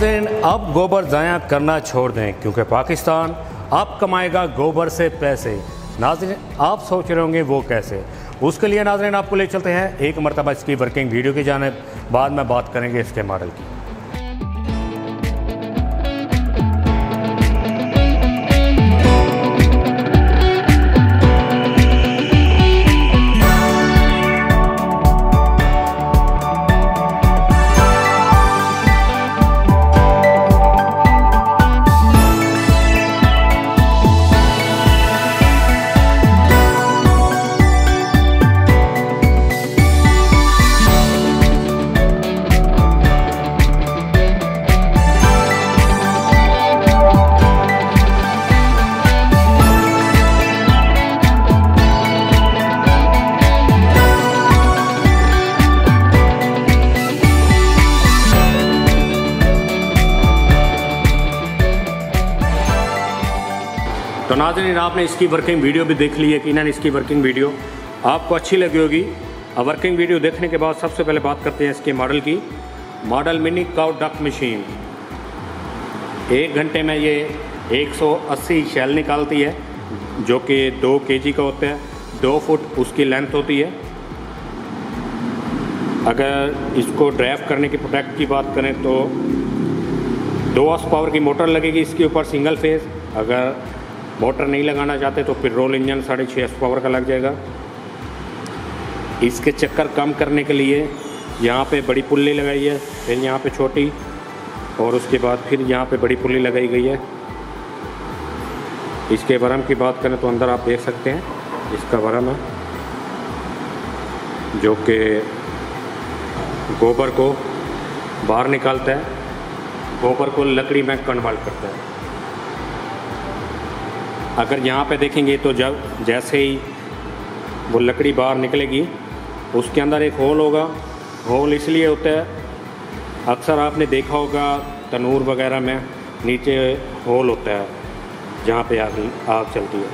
नाज़रीन, अब गोबर ज़ाया करना छोड़ दें क्योंकि पाकिस्तान अब कमाएगा गोबर से पैसे। नाज़रीन, आप सोच रहे होंगे वो कैसे। उसके लिए नाज़रीन आपको ले चलते हैं एक मरतबा इसकी वर्किंग वीडियो की जानिब, बाद में बात करेंगे इसके मॉडल की। तो नाज़रीन, आपने इसकी वर्किंग वीडियो भी देख ली है कि इन्होंने इसकी वर्किंग वीडियो आपको अच्छी लगी होगी। अब वर्किंग वीडियो देखने के बाद सबसे पहले बात करते हैं इसके मॉडल की। Model mini cow duck machine 1 घंटे में ये 180 शैल निकालती है, जो कि 2 kg का होता है। 2 फुट उसकी लेंथ होती है। अगर इसको ड्राइव करने की प्रोडक्ट की बात करें तो 2 हॉर्स पावर की मोटर लगेगी इसके ऊपर सिंगल फेज। अगर मोटर नहीं लगाना चाहते तो पेट्रोल इंजन 6.5 हॉर्स पावर का लग जाएगा। इसके चक्कर कम करने के लिए यहाँ पे बड़ी पुल्ली लगाई है, फिर यहाँ पे छोटी, और उसके बाद फिर यहाँ पे बड़ी पुल्ली लगाई गई है। इसके वरम की बात करें तो अंदर आप देख सकते हैं इसका वरम है, जो कि गोबर को बाहर निकालता है, गोबर को लकड़ी में कन्वर्ट करता है। अगर यहाँ पे देखेंगे तो जब जैसे ही वो लकड़ी बाहर निकलेगी उसके अंदर एक होल होगा। होल इसलिए होता है, अक्सर आपने देखा होगा तनूर वगैरह में नीचे होल होता है जहाँ पे आग चलती है,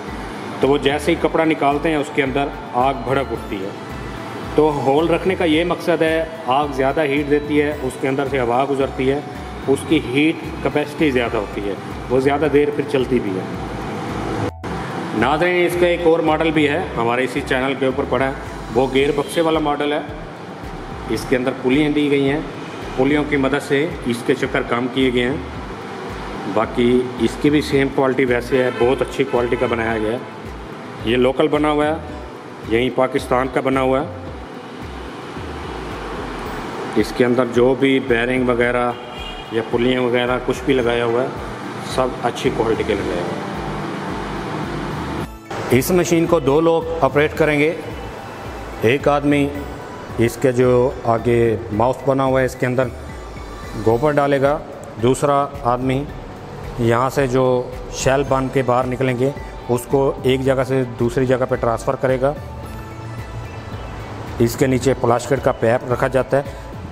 तो वो जैसे ही कपड़ा निकालते हैं उसके अंदर आग भड़क उठती है। तो होल रखने का ये मकसद है, आग ज़्यादा हीट देती है, उसके अंदर से हवा गुजरती है, उसकी हीट कैपेसिटी ज़्यादा होती है, वो ज़्यादा देर फिर चलती भी है। नाज़रीन, इसका एक और मॉडल भी है, हमारे इसी चैनल के ऊपर पड़ा है, वो गेयर बक्से वाला मॉडल है। इसके अंदर पुलियाँ दी गई हैं, पुलियों की मदद से इसके चक्कर कम किए गए हैं। बाकी इसकी भी सेम क्वालिटी वैसे है, बहुत अच्छी क्वालिटी का बनाया गया है। ये लोकल बना हुआ है, यहीं पाकिस्तान का बना हुआ है। इसके अंदर जो भी बेयरिंग वगैरह या पुलियाँ वगैरह कुछ भी लगाया हुआ है, सब अच्छी क्वालिटी के लगाया हुआ है। इस मशीन को 2 लोग ऑपरेट करेंगे। एक आदमी इसके जो आगे माउस बना हुआ है इसके अंदर गोबर डालेगा, दूसरा आदमी यहाँ से जो शैल बन के बाहर निकलेंगे उसको एक जगह से दूसरी जगह पे ट्रांसफ़र करेगा। इसके नीचे प्लास्टिक का पैप रखा जाता है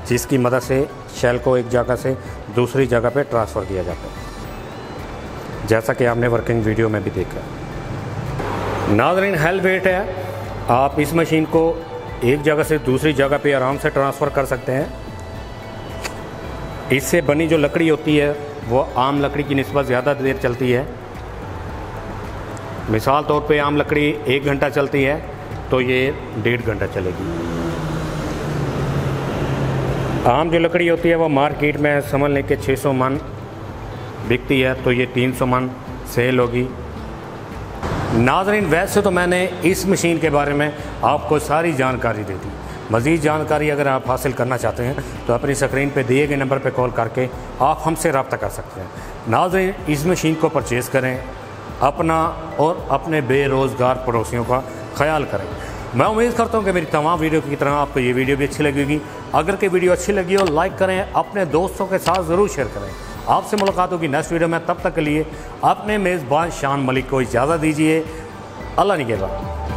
जिसकी मदद से शैल को एक जगह से दूसरी जगह पे ट्रांसफ़र किया जाता है, जैसा कि आपने वर्किंग वीडियो में भी देखा। नाज़रीन, हेल वेट है, आप इस मशीन को एक जगह से दूसरी जगह पे आराम से ट्रांसफ़र कर सकते हैं। इससे बनी जो लकड़ी होती है वो आम लकड़ी की निस्बत ज़्यादा देर चलती है। मिसाल तौर पे आम लकड़ी 1 घंटा चलती है तो ये 1.5 घंटा चलेगी। आम जो लकड़ी होती है वो मार्केट में समझ लें कि 600 मन बिकती है, तो ये 300 मन सेल होगी। नाज़रीन, वैसे तो मैंने इस मशीन के बारे में आपको सारी जानकारी दे दी। मज़ीद जानकारी अगर आप हासिल करना चाहते हैं तो अपनी स्क्रीन पे दिए गए नंबर पे कॉल करके आप हमसे रब्ता कर सकते हैं। नाज़रीन, इस मशीन को परचेज़ करें, अपना और अपने बेरोज़गार पड़ोसियों का ख्याल करें। मैं उम्मीद करता हूँ कि मेरी तमाम वीडियो की तरह आपको ये वीडियो भी अच्छी लगेगी। अगर कि वीडियो अच्छी लगी हो लाइक करें, अपने दोस्तों के साथ ज़रूर शेयर करें। आपसे मुलाकात होगी नेक्स्ट वीडियो में, तब तक के लिए अपने मेज़बान शान मलिक को इजाज़त दीजिए। अल्लाह निगहबान।